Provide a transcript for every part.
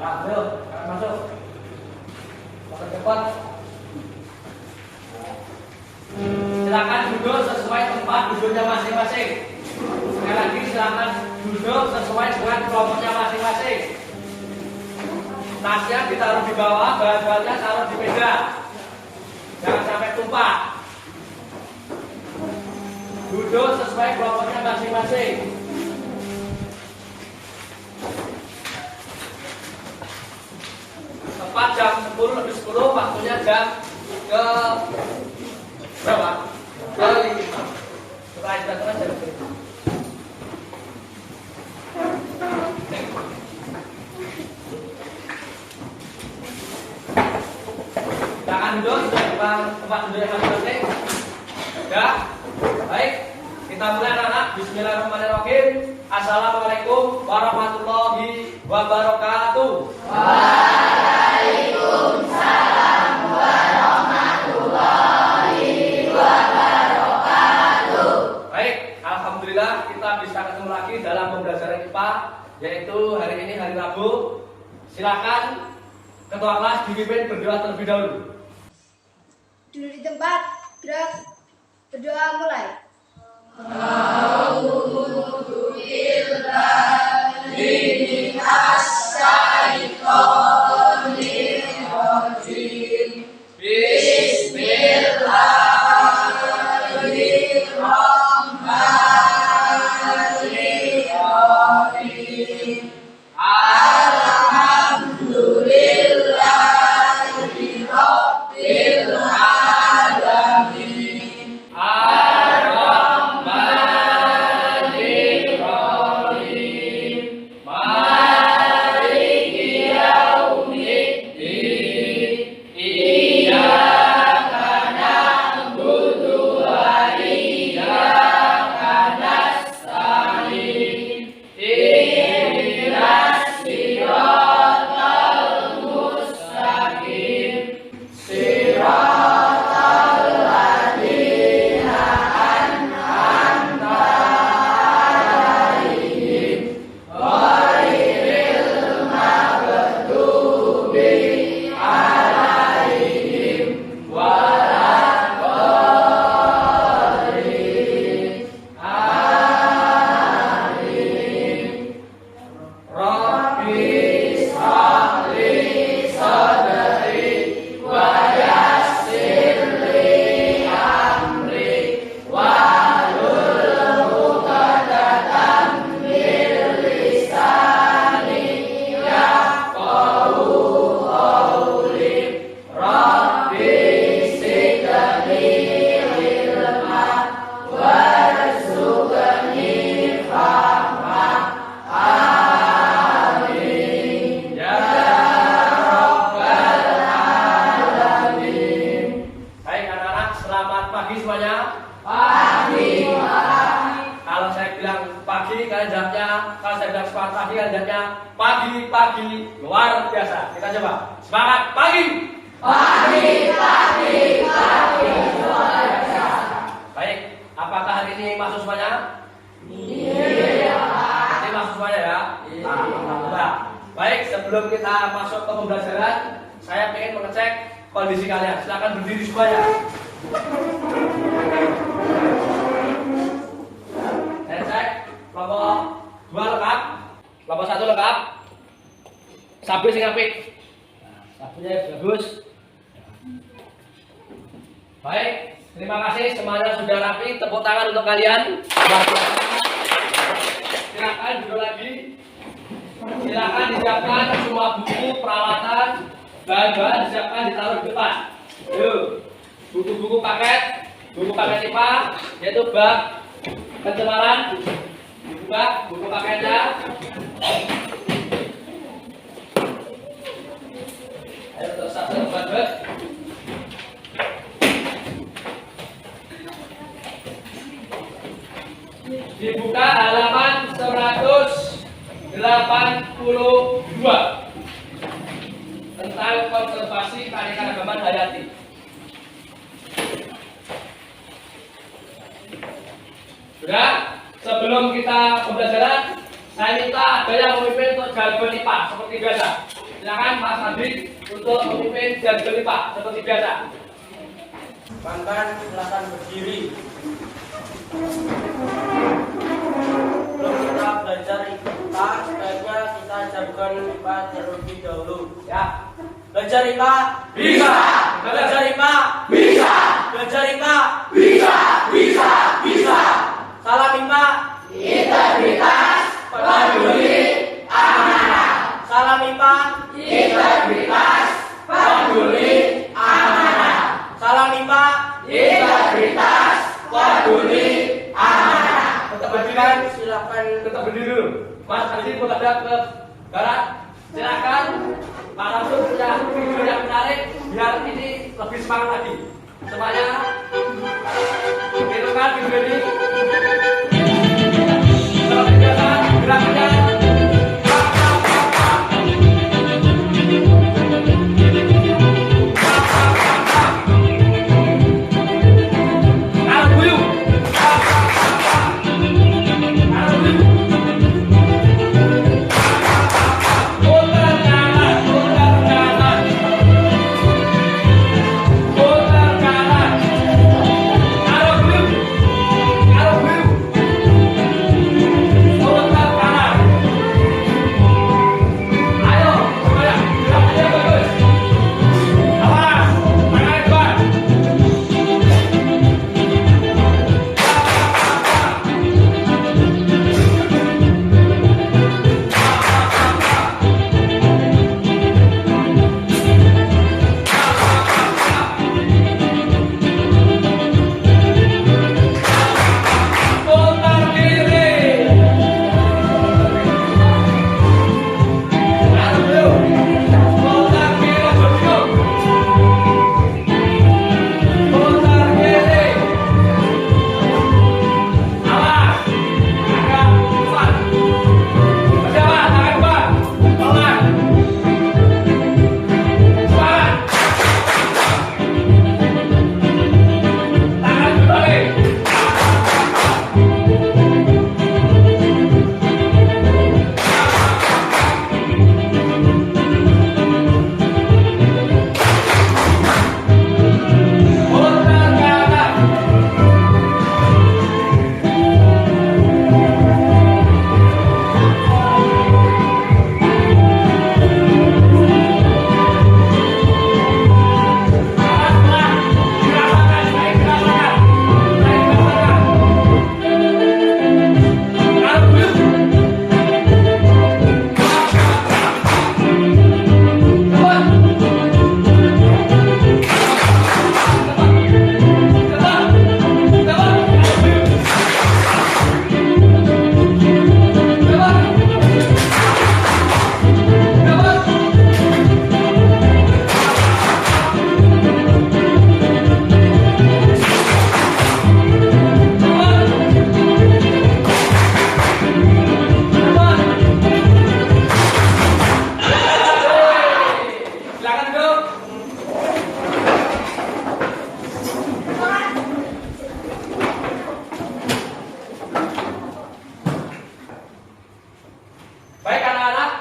ayo, masuk. Cepat. Silakan duduk sesuai tempat duduknya masing-masing. Sekali lagi silakan duduk sesuai dengan kelompoknya masing-masing. Tasnya ditaruh di bawah, bahan-bahannya taruh di meja. Jangan sampai tumpah. Duduk sesuai kelompoknya masing-masing. Tepat jam 10 lebih 10, waktunya jam ke berapa? Ke 5. Setelah istirahat jam 5. Silakan duduk sesuai tempat duduknya masing-masing. Ya, baik. Kita mulai anak-anak. Bismillahirrahmanirrahim. Assalamualaikum warahmatullahi wabarakatuh. Waalaikumsalam warahmatullahi wabarakatuh. Baik, alhamdulillah kita bisa ketemu lagi dalam pembelajaran IPA, yaitu hari ini hari Rabu. Silakan ketua kelas dipimpin berdoa terlebih dahulu. Duduk di tempat, gerak, berdoa mulai. Pagi luar biasa. Kita coba semangat pagi luar biasa. Baik, apakah hari ini masuk semuanya? Iya. Ini masuk semuanya ya. Alhamdulillah. Baik, sebelum kita masuk ke pembelajaran, saya ingin mengecek kondisi kalian. Silakan berdiri semuanya. Saya cek kelompok 2 lengkap, kelompok 1 lengkap. Sabu sing apik. Sabunya bagus. Baik, terima kasih semuanya sudah rapi. Tepuk tangan untuk kalian. Silakan duduk lagi. Silakan disiapkan semua buku, peralatan, bahan-bahan disiapkan ditaruh di depan. Yuk, buku-buku paket IPA, yaitu bab pencemaran. Dibuka buku paketnya. Ayo terus satu buat. Dibuka halaman 182 tentang konservasi keanekaragaman hayati. Sudah? Sebelum kita pembelajaran, saya minta ada yang memimpin jargon IPA seperti biasa. Silakan Mas Adi untuk memimpin jargon IPA seperti biasa. Kawan-kawan silakan berdiri. Sebelum kita belajar IPA, sebaiknya kita jargon IPA terlebih dahulu. Ya. Belajar IPA Bisa. belajar IPA Bisa. belajar IPA Bisa. Bisa. Bisa. salam IPA Integritas, peduli, amanah. salam IPA Integritas, peduli, amanah. salam IPA Integritas, peduli, amanah. Tetap berdiri, silakan tetap berdiri dulu. Mas Adi menghadap ke barat. Silakan. Pak Langsung punya video yang menarik biar ini lebih semangat lagi. Semuanya, hidupkan video ini. Seperti biasa, gerakannya.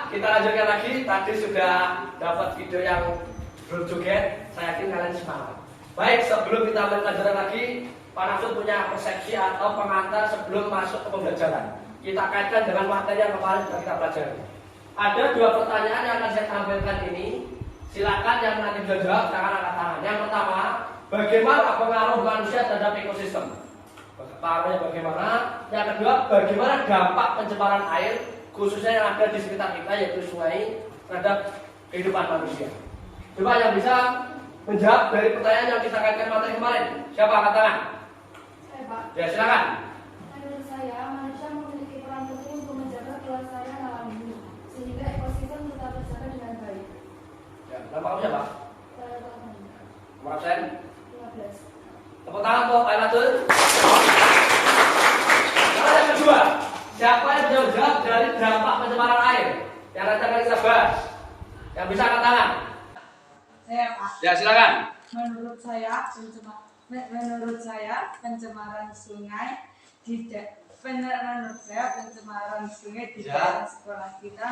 Kita lanjutkan lagi. Tadi sudah dapat video yang berjoget. Saya yakin kalian semangat. Baik, sebelum kita belajar lagi, Pak Nafsud punya persepsi atau pengantar sebelum masuk ke pembelajaran. Kita kaitkan dengan materi yang kemarin sudah kita pelajari. Ada dua pertanyaan yang akan saya tampilkan ini. Silakan yang nanti bisa jawab, jangan angkat tangan. Yang pertama, bagaimana pengaruh manusia terhadap ekosistem? Pengaruhnya bagaimana? Yang kedua, bagaimana dampak pencemaran air khususnya yang ada di sekitar kita yaitu sungai terhadap kehidupan manusia. Coba yang bisa menjawab dari pertanyaan yang kita kaitkan materi kemarin. Siapa angkat tangan? Saya, Pak. Ya silakan. Menurut saya, manusia memiliki peran penting untuk menjaga kelestarian alam bumi sehingga ekosistem tetap terjaga dengan baik. Ya, nama kamu siapa? Saya Pak. Nomor absen? 15. Tepuk tangan untuk Pak Natul. Yang kedua, siapa yang bisa menjawab dari dampak pencemaran air? Yang nanti akan kita bahas. Yang bisa angkat tangan? Saya Pak. Ya silakan. Menurut saya pencemaran sungai Benar menurut saya pencemaran sungai di Ya. daerah sekolah kita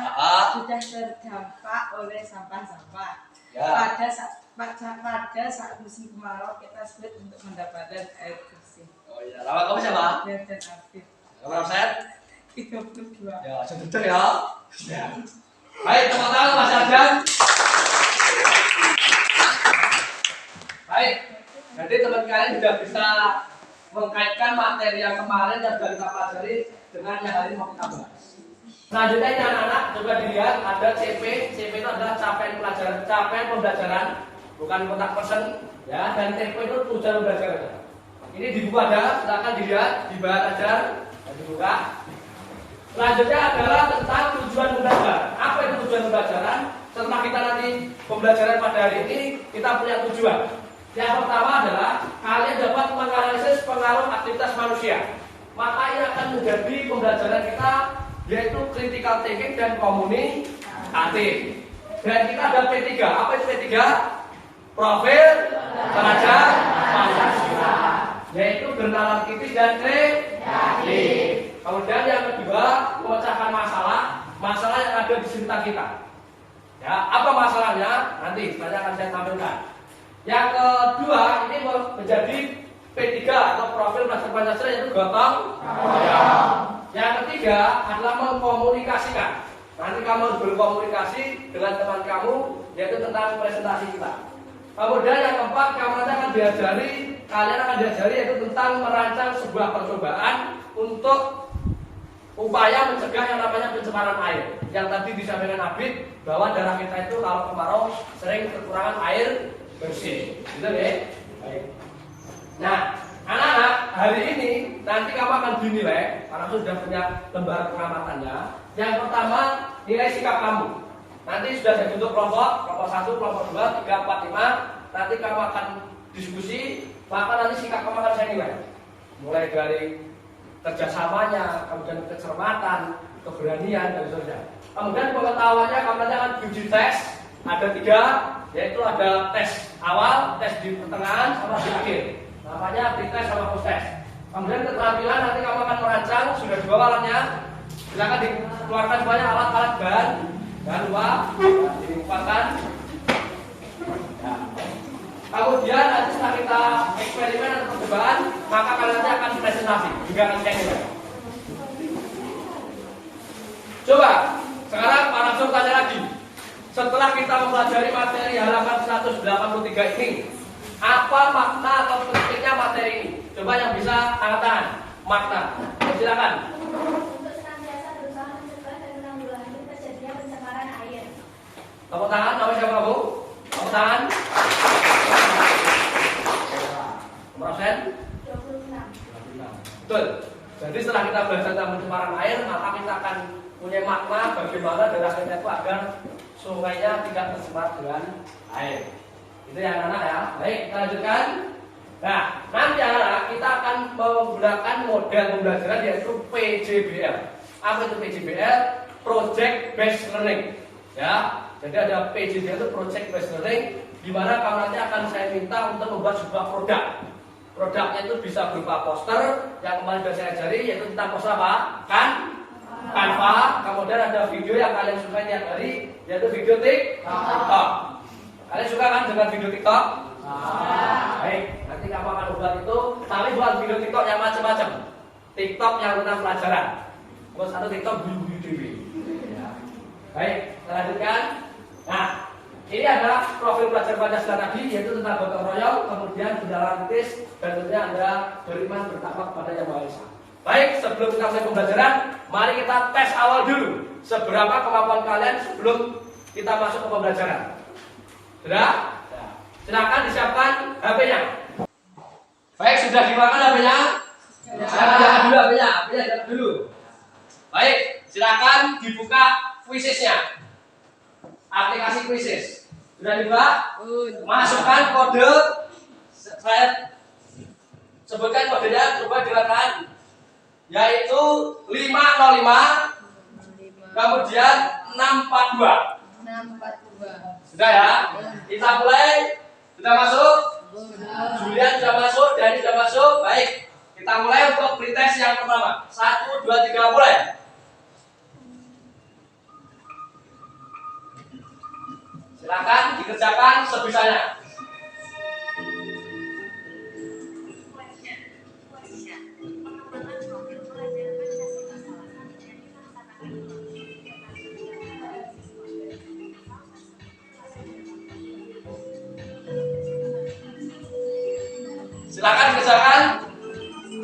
sudah terdampak oleh sampah-sampah. Ya. Pada saat musim kemarau kita sulit untuk mendapatkan air bersih. Oh iya, nama kamu siapa? Dan Afif Kamu Ramset? 32. Ya, sebentar ya. Ya. Baik, tepuk tangan Mas Arjan. Baik, jadi teman kalian sudah bisa mengkaitkan materi yang kemarin yang sudah kita pelajari dengan yang hari ini mau kita bahas. Selanjutnya ini anak-anak coba dilihat ada CP. CP itu adalah capaian pelajaran, capaian pembelajaran, bukan kontak person, ya. Dan TP itu tujuan pembelajaran. Ini di buku ada, silakan dilihat, dibahas aja, dan dibuka. Selanjutnya adalah tentang tujuan pembelajaran. Apa itu tujuan pembelajaran? Setelah kita nanti pembelajaran pada hari ini, kita punya tujuan. Yang pertama adalah kalian dapat menganalisis pengaruh aktivitas manusia. Maka ini akan menjadi pembelajaran kita, yaitu critical thinking dan komunikatif. Dan kita ada P3. Apa itu P3? Profil pelajar Pancasila, yaitu bernalar kritis dan kreatif. Kemudian yang kedua, memecahkan masalah yang ada di sekitar kita. Ya, apa masalahnya? Nanti saya akan saya tampilkan. Yang kedua, ini menjadi P3 atau profil pelajar Pancasila, yaitu gotong royong. Yang ketiga adalah mengkomunikasikan. Nanti kamu harus berkomunikasi dengan teman kamu, yaitu tentang presentasi kita. Kemudian yang keempat, kalian akan diajari yaitu tentang merancang sebuah percobaan untuk upaya mencegah yang namanya pencemaran air. Yang tadi disampaikan Abid bahwa daerah kita itu kalau kemarau sering kekurangan air bersih. Gitu ya? Baik. Nah, anak-anak, hari ini nanti kamu akan dinilai karena sudah punya lembaran pengamatannya. Yang pertama, nilai sikap kamu. Nanti sudah saya bentuk kelompok 1, kelompok 2, 3, 4, 5. Nanti kamu akan diskusi, maka nanti sikap kamu akan saya nilai. Mulai dari kerjasamanya, kemudian kecermatan, keberanian, dan seterusnya. Kemudian pengetahuannya kamu nanti akan diuji tes. Ada 3, yaitu ada tes awal, tes di pertengahan, sama di akhir. Namanya pre-test sama post-test. Kemudian keterampilan nanti kamu akan merancang, sudah dibawa alatnya. Silakan dikeluarkan semuanya alat-alat bahan. Jangan lupa dilupakan. Ya. Kemudian nanti setelah kita eksperimen atau percobaan, maka kalian nanti akan presentasi, juga akan cek. Coba sekarang Pak Ramsul tanya lagi. Setelah kita mempelajari materi halaman 183 ini, apa makna atau pentingnya materi ini? Coba yang bisa angkat tangan. Makna. Silakan. Tepuk tangan, namanya siapa Bu? Tepuk tangan. Persen? 26. Betul. Jadi setelah kita belajar tentang pencemaran air, maka kita akan punya makna bagaimana daerah kita itu agar sungainya tidak tercemar dengan air. Itu ya anak-anak ya. Baik, kita lanjutkan. Nah, nanti anak-anak kita akan menggunakan model pembelajaran yaitu PJBL. Apa itu PJBL? Project Based Learning. Ya. Jadi ada PJBL itu Project Based Learning, di mana kamu nanti akan saya minta untuk membuat sebuah produk. Produknya itu bisa berupa poster yang kemarin sudah saya ajari, yaitu tentang poster apa? Canva. Kemudian ada video yang kalian suka tiap hari, yaitu video TikTok. Kalian suka kan dengan video TikTok? Baik, nanti kamu akan buat itu. Tapi buat video TikTok yang macam-macam. TikTok yang tentang pelajaran. Terus ada TikTok bunyi-bunyi dewi. Ya. Baik, kita lanjutkan. Nah, ini adalah profil pelajar Pancasila tadi, yaitu tentang gotong royong, kemudian bernalar kritis, dan tentunya Anda beriman bertakwa kepada Yang Maha Esa. Baik, sebelum kita mulai pembelajaran, mari kita tes awal dulu. Seberapa kemampuan kalian sebelum kita masuk ke pembelajaran? Sudah? Silakan disiapkan HP-nya. Baik, sudah dimakan HP-nya? Jangan dulu HP-nya, jangan dulu. Baik, silakan dibuka quizes-nya. Aplikasi quizzes. Sudah dibuka? Masukkan kode. Saya sebutkan kodenya, coba silakan. Yaitu 505 kemudian 642. Sudah ya? Kita mulai. Sudah masuk? Julian sudah masuk, Dani sudah masuk. Baik. Kita mulai untuk pretest yang pertama. 1, 2, 3, mulai. Silakan dikerjakan sebisanya. Silakan dikerjakan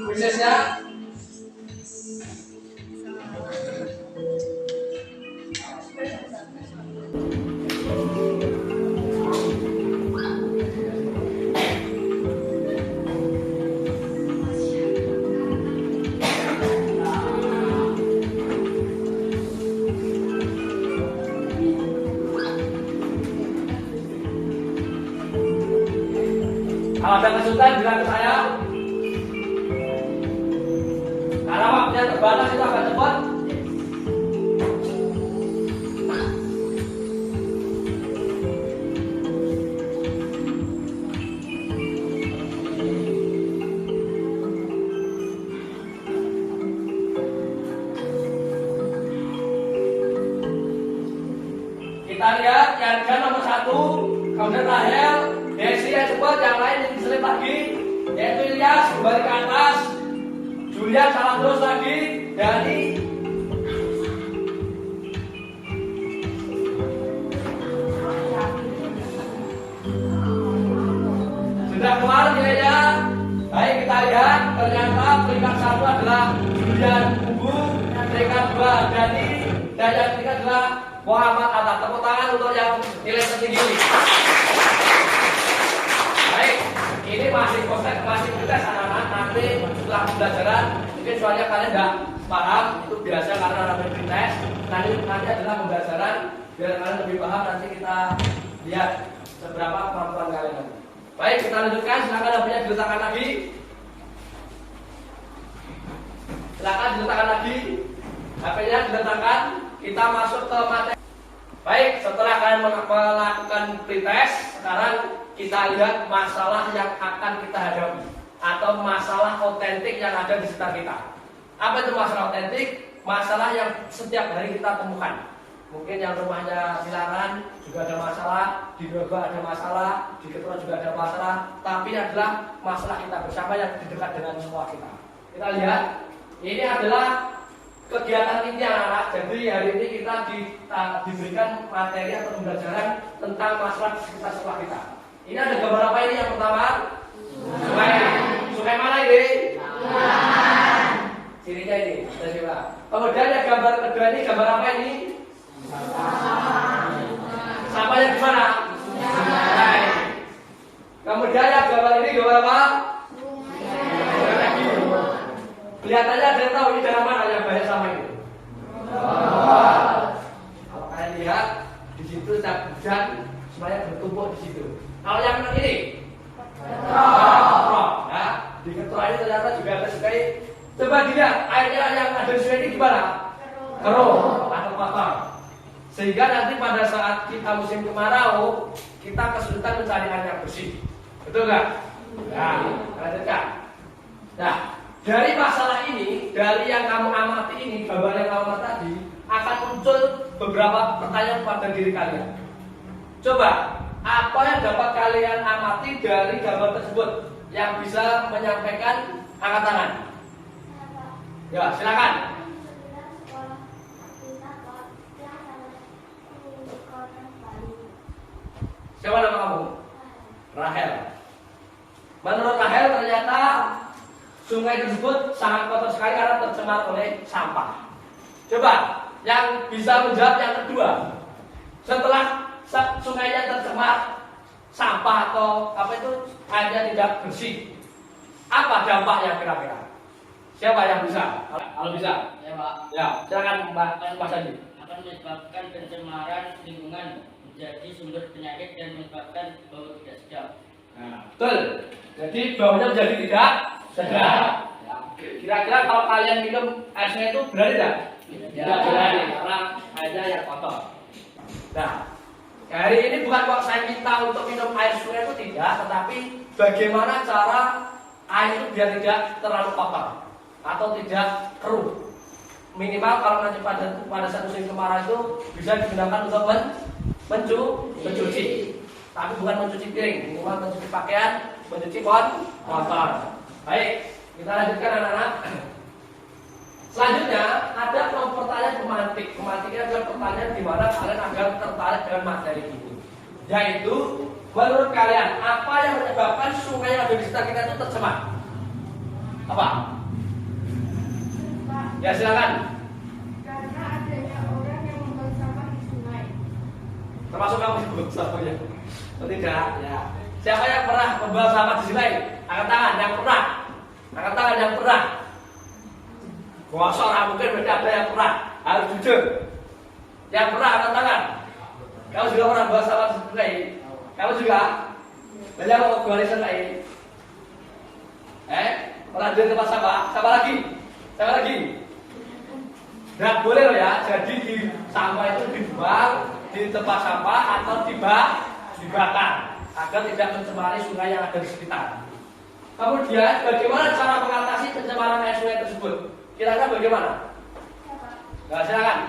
prosesnya. Kalau ada kesulitan bilang ke saya. Karena waktunya terbatas itu agak cepat. Kita lihat yang nomor 1, kemudian Rahel, Desi yang cepat, yang lain yang diselip lagi, yaitu Ilyas kembali ke atas, Julia salah terus lagi, Dani. Sudah keluar nilainya. Baik, kita lihat ternyata peringkat 1 adalah Julia Kubu, peringkat 2 Dani, dan yang ketiga adalah Muhammad Atta. Tepuk tangan untuk yang nilai tertinggi ini. Baik, ini masih proses, masih tes anak-anak. Nanti setelah pembelajaran mungkin soalnya kalian tidak paham, itu biasa karena ada tes. Nanti adalah pembelajaran biar kalian lebih paham. Nanti kita lihat seberapa kemampuan kalian nanti. Baik, kita lanjutkan. Silakan HP-nya diletakkan lagi. Silakan diletakkan lagi. HP-nya diletakkan. Kita masuk ke materi. Baik, setelah kalian melakukan pretest, sekarang kita lihat masalah yang akan kita hadapi atau masalah otentik yang ada di sekitar kita. Apa itu masalah otentik? Masalah yang setiap hari kita temukan. Mungkin yang rumahnya silaran juga ada masalah, di Doba ada masalah, di Ketua juga ada masalah, tapi adalah masalah kita bersama yang dekat dengan semua kita. Kita lihat, ini adalah kegiatan inti anak-anak. Jadi hari ini kita diberikan materi atau pembelajaran tentang masalah di sekitar sekolah kita. Ini ada gambar apa ini? Yang pertama, sungai. Sungai mana ini? Cirinya ini. Kemudian yang gambar kedua ini gambar apa ini? Sampahnya di mana? Sungai. Kemudian yang gambar ini gambar apa? Kelihatannya ada yang tahu ini dalam mana yang banyak sama itu? Kalau kalian lihat di situ setiap hujan semuanya bertumpuk di situ. Kalau yang ini, ya, di Ketua ini ternyata juga ada sungai. Coba dilihat airnya yang ada di sungai ini gimana? Keruh atau kotor. Sehingga nanti pada saat kita musim kemarau, kita kesulitan mencari air yang bersih. Betul nggak? Nah, lanjutkan. Nah, dari masalah ini, dari yang kamu amati ini, gambar yang kamu amati tadi, akan muncul beberapa pertanyaan pada diri kalian. Coba, apa yang dapat kalian amati dari gambar tersebut yang bisa menyampaikan angkat tangan? Ya, silakan. Siapa nama kamu? Rahel. Menurut Rahel ternyata sungai tersebut sangat kotor sekali karena tercemar oleh sampah. Coba yang bisa menjawab yang kedua. Setelah sungainya tercemar sampah atau apa itu airnya tidak bersih, apa dampaknya kira-kira? Siapa yang bisa? Kalau bisa, Ya Pak, ya silakan Mbak Sandi. akan menyebabkan pencemaran lingkungan, menjadi sumber penyakit dan menyebabkan bau tidak sedap. Nah, betul. Jadi baunya menjadi tidak sedap. Ya. Kira-kira kalau kalian minum air sungai itu berani tidak? Tidak berani karena airnya yang kotor. Nah, hari ini bukan kok saya minta untuk minum air sungai itu tidak, tetapi bagaimana cara air itu biar tidak terlalu kotor atau tidak keruh. Minimal kalau nanti pada saat musim kemarau itu bisa digunakan untuk mencuci, tapi bukan mencuci piring, minimal mencuci pakaian, mencuci motor. Baik, kita lanjutkan anak-anak. Selanjutnya ada kelompok pertanyaan pemantik. Pemantiknya adalah pertanyaan di mana kalian agar tertarik dengan materi ini, yaitu menurut kalian apa yang menyebabkan sungai yang ada di sekitar kita itu tercemar? Apa? Pak, Ya silakan. karena adanya orang yang membuang sampah di sungai. Termasuk kamu sebut sampahnya? Oh, tidak. Ya. Siapa yang pernah membuang sampah di sungai? Angkat tangan yang pernah. Angkat tangan yang pernah. Kuasa orang mungkin berarti ada yang pernah. Harus jujur. Yang pernah angkat tangan. Kamu juga pernah membuang sampah di sungai? Kamu juga? Banyak mau buang di sungai? Pernah di tempat sampah? Siapa lagi? Siapa lagi? Nggak boleh loh ya. Jadi di sampah itu dibuang di tempat sampah atau dibakar agar tidak mencemari sungai yang ada di sekitar. Kemudian bagaimana cara mengatasi pencemaran air sungai tersebut? Kira-kira bagaimana? Nah, silakan.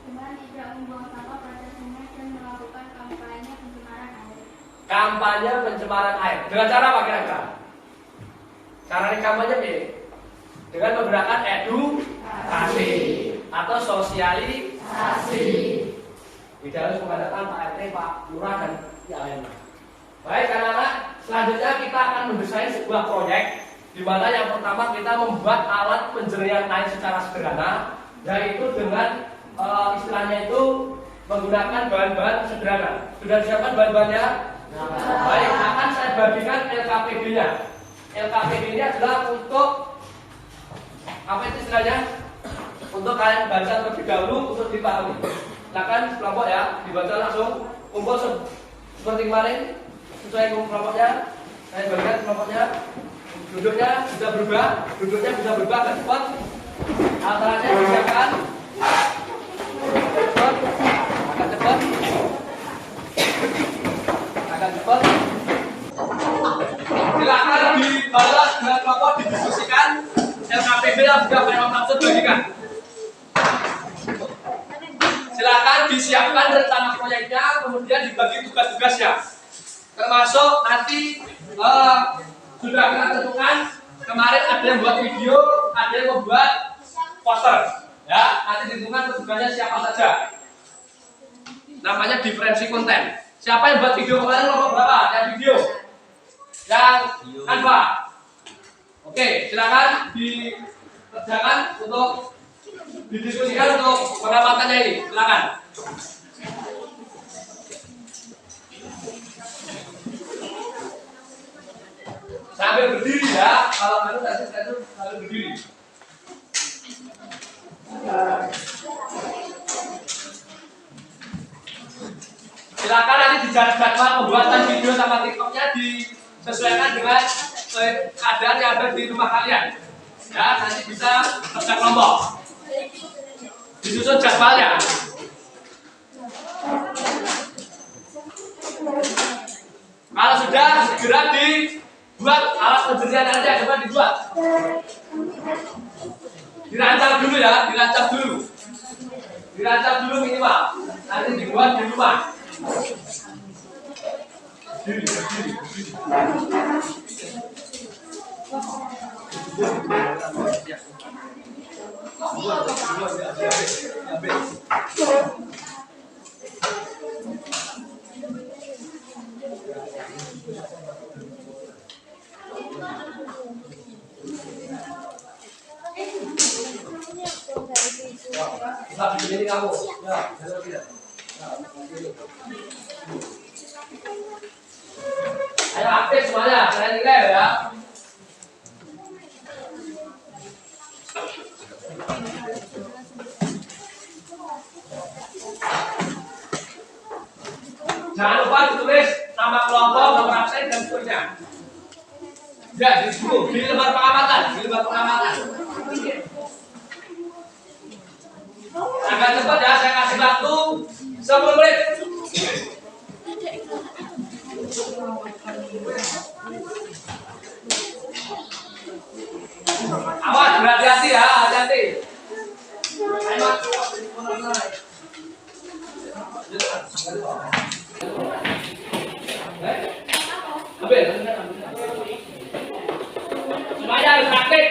Dengan tidak membuang sampah pada sungai dan melakukan kampanye pencemaran air. Kampanye pencemaran air. Dengan cara apa kira-kira? Cara kampanye B. Dengan menggunakan edukasi atau sosialisasi. Tidak harus mengadakan Pak RT, Pak Lurah dan yang lainnya. Baik anak-anak, selanjutnya kita akan mendesain sebuah proyek di mana yang pertama kita membuat alat penjernihan air secara sederhana, yaitu dengan istilahnya itu menggunakan bahan-bahan sederhana. Sudah disiapkan bahan-bahannya? Baik, akan saya bagikan LKPD-nya. LKPD ini adalah untuk apa itu istilahnya? Untuk kalian baca terlebih dahulu untuk dipahami. Silakan kelompok ya, dibaca langsung. Kumpul seperti kemarin, sesuai kelompoknya. Saya bagikan kelompoknya. Duduknya bisa berubah, agak cepat. Alatnya disiapkan. Agak cepat. Silakan dibalas dengan kelompok didiskusikan. LKPD yang sudah saya maksud bagikan. Silakan disiapkan rencana proyeknya, kemudian dibagi tugas-tugasnya. Termasuk nanti sudah kita tentukan kemarin ada yang buat video, ada yang membuat poster. Ya, nanti ditentukan tugasnya siapa saja. Namanya diferensi konten. Siapa yang buat video kemarin kelompok berapa? Yang video? Yang Canva. Oke, silakan dikerjakan untuk didiskusikan untuk mengamalkannya ini. Silakan. Sambil berdiri ya. Kalau kamu nanti saya tuh sambil berdiri. Silakan nanti dijadwal pembuatan video sama TikToknya disesuaikan dengan keadaan yang ada di rumah kalian. Ya, nanti bisa kerja kelompok. Disusun jadwalnya. Kalau sudah segera dibuat alat penjernihan airnya, coba dibuat. Dirancang dulu ya, dirancang dulu minimal. Nanti dibuat di rumah. Bisa begini kamu. Ya, tidak. Ayo aktif semuanya, kalian nilai ya. Jangan lupa ditulis nama kelompok, nomor absen dan seterusnya. Ya, di buku, di lembar pengamatan, Agak cepat ya, saya kasih waktu 10 menit. Ambil. Semuanya harus praktik.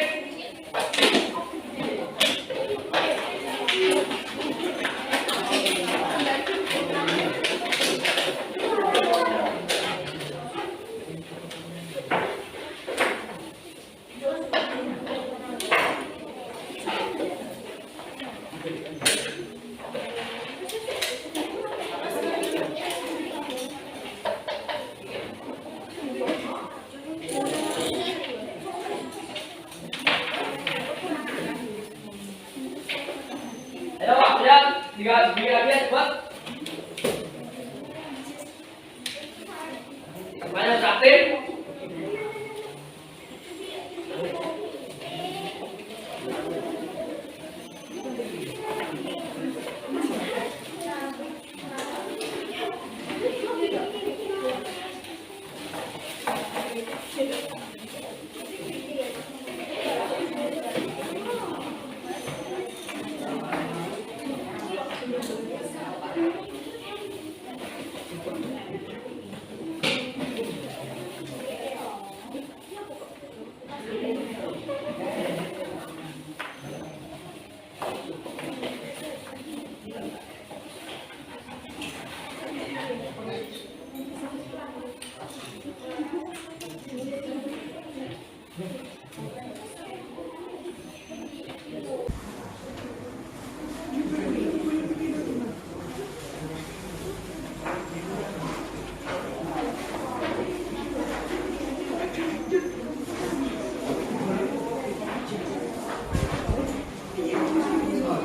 Ayo Pak, lihat 3 lagi cepat. Semuanya harus aktif.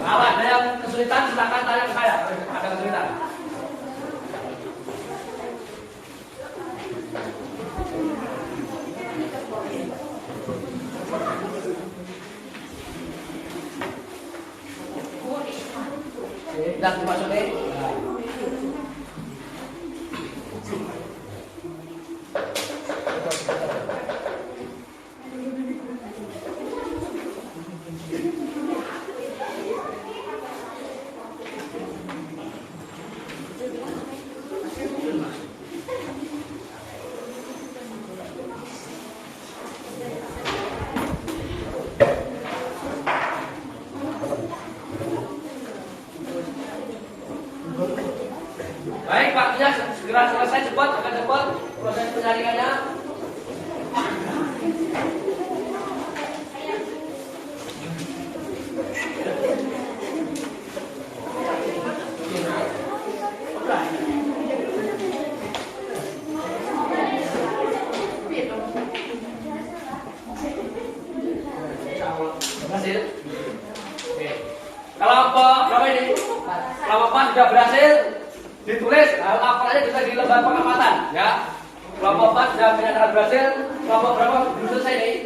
Kalau ada yang kesulitan silakan tanya ke saya. Ada kesulitan. Dan dimasukin. Baik Pak, ya segera selesai cepat, akan cepat proses penyaringannya. Berhasil. Oke. Kalau berapa ini? Kalau Bapak sudah berhasil, ditulis laporannya bisa di lembar pengamatan ya. Kelompok 4 sudah menyatakan berhasil, kelompok berapa belum selesai nih?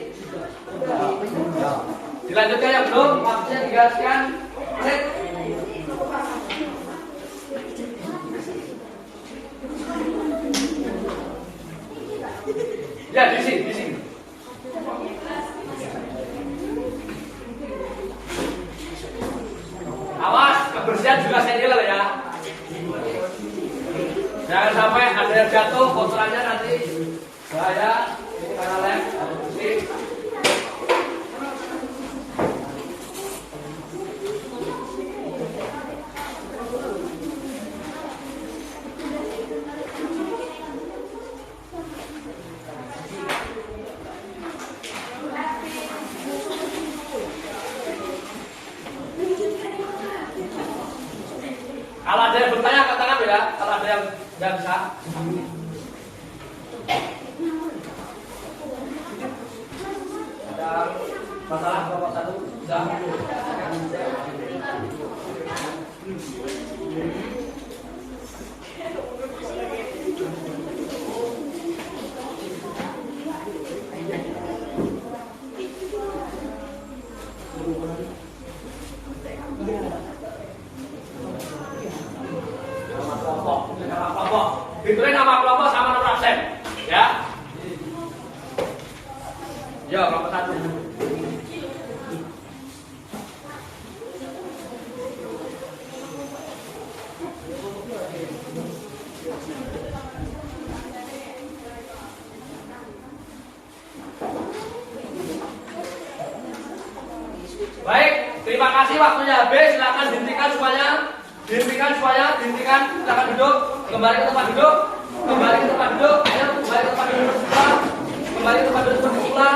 Dilanjutkan yang belum, waktunya 3 sekian menit. Ya di sini. Awas, kebersihan juga saya nilai ya. Jangan sampai ada yang jatuh, kotorannya nanti bahaya. Ini karena lem harus bersih. Kalau ada yang bertanya, katakan ya. Kalau ada yang nggak bisa. Ada masalah kelompok 1 bisa. Ditulis nama kelompok sama nomor absen, ya. Ya, kelompok 1. Baik, terima kasih waktunya habis. Silakan dihentikan semuanya. Dihentikan semuanya, dihentikan. Silakan duduk. Kembali ke tempat duduk. Kembali ke tempat duduk. Ayo, kembali ke tempat duduk semula. Kembali ke tempat duduk semula.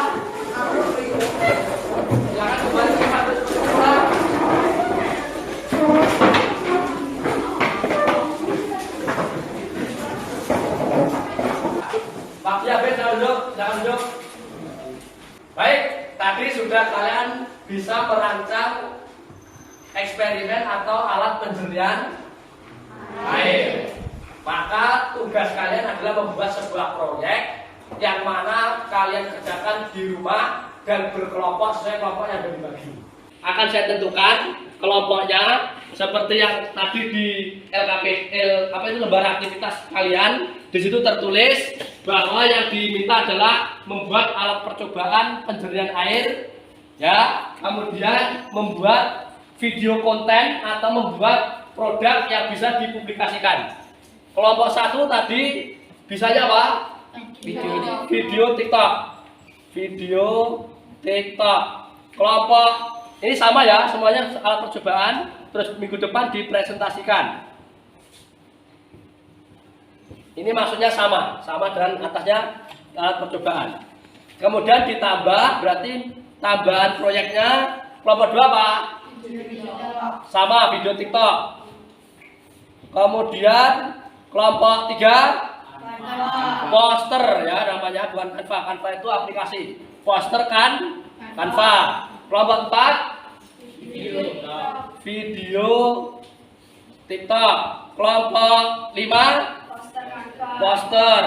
Silakan kembali ke tempat duduk semula. Waktunya habis, silakan duduk. Silakan duduk. Baik, tadi sudah kalian bisa merancang eksperimen atau alat penjernihan air. Maka tugas kalian adalah membuat sebuah proyek yang mana kalian kerjakan di rumah dan berkelompok sesuai kelompok yang sudah dibagi. Akan saya tentukan kelompoknya seperti yang tadi di lembar aktivitas kalian. Di situ tertulis bahwa yang diminta adalah membuat alat percobaan penjernihan air, ya, kemudian membuat video konten atau membuat produk yang bisa dipublikasikan. Kelompok 1 tadi bisanya apa? Video TikTok. Video TikTok. Kelompok ini sama ya, semuanya alat percobaan. Terus minggu depan dipresentasikan. Ini maksudnya sama dengan atasnya alat percobaan. Kemudian ditambah, berarti tambahan proyeknya kelompok 2 apa? Sama, video TikTok. Kemudian kelompok 3 poster ya namanya, bukan Canva. Canva itu aplikasi. Poster kan Canva. Kelompok 4 video TikTok. Kelompok 5 poster.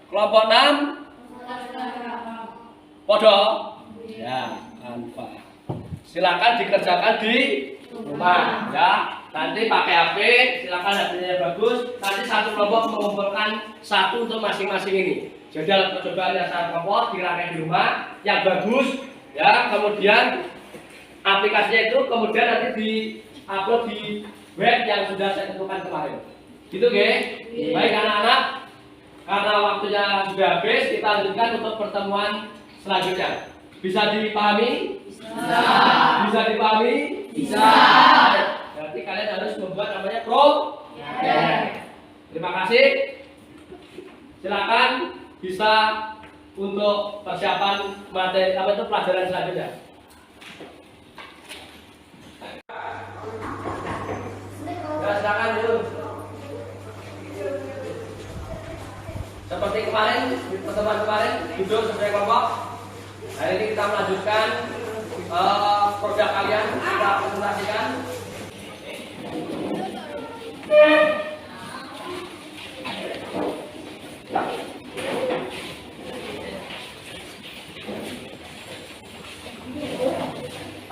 Kelompok 6 foto. Ya, Canva. Silakan dikerjakan di rumah ya. Nanti pakai HP, silakan HP-nya bagus. Nanti satu kelompok mengumpulkan satu untuk masing-masing ini. Jadi alat percobaan yang satu kelompok dirangkai di rumah yang bagus ya. Kemudian aplikasinya itu kemudian nanti di-upload di web yang sudah saya tentukan kemarin. Gitu nggih? Baik anak-anak, karena waktunya sudah habis, kita lanjutkan untuk pertemuan selanjutnya. Bisa dipahami? Bisa. Bisa dipahami? Bisa. Berarti kalian harus membuat namanya proyek. Terima kasih. Silakan bisa untuk persiapan materi pelajaran selanjutnya. Ya, silakan dulu. Seperti kemarin, di pertemuan kemarin, duduk sesuai kelompok. Hari ini kita melanjutkan produk kalian, kita presentasikan.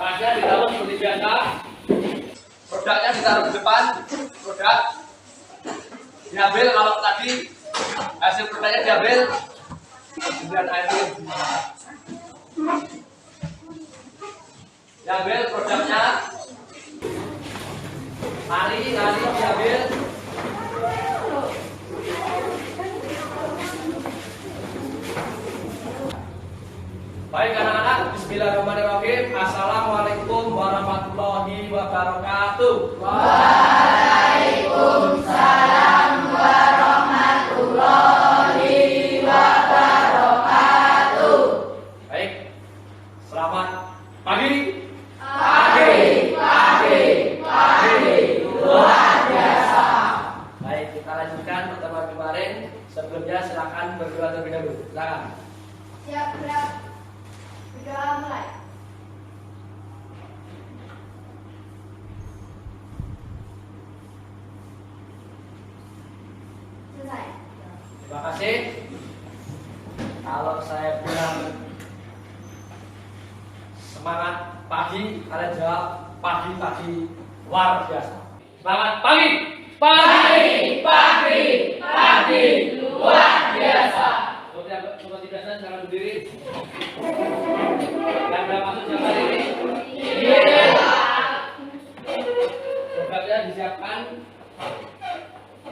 Tasnya ditaruh seperti biasa. Produknya ditaruh di depan. Produk diambil kalau tadi hasil produknya diambil. Kemudian airnya diambil produknya. Hari diambil. Baik anak-anak, bismillahirrahmanirrahim. Assalamualaikum warahmatullahi wabarakatuh. Waalaikumsalam warahmatullahi wabarakatuh. Baik, selamat pagi. Pagi. Luar biasa. Baik, kita lanjutkan pertemuan kemarin. Sebelumnya silakan berdoa terlebih dahulu. Silakan. Siap, gerak. Berdoa mulai. Selesai. Terima kasih. Kalau saya bilang semangat pagi, kalian jawab pagi luar biasa. Semangat pagi. Pagi luar biasa. Seperti biasa, jangan berdiri. Yang sudah masuk jangan berdiri. Iya. Programnya disiapkan.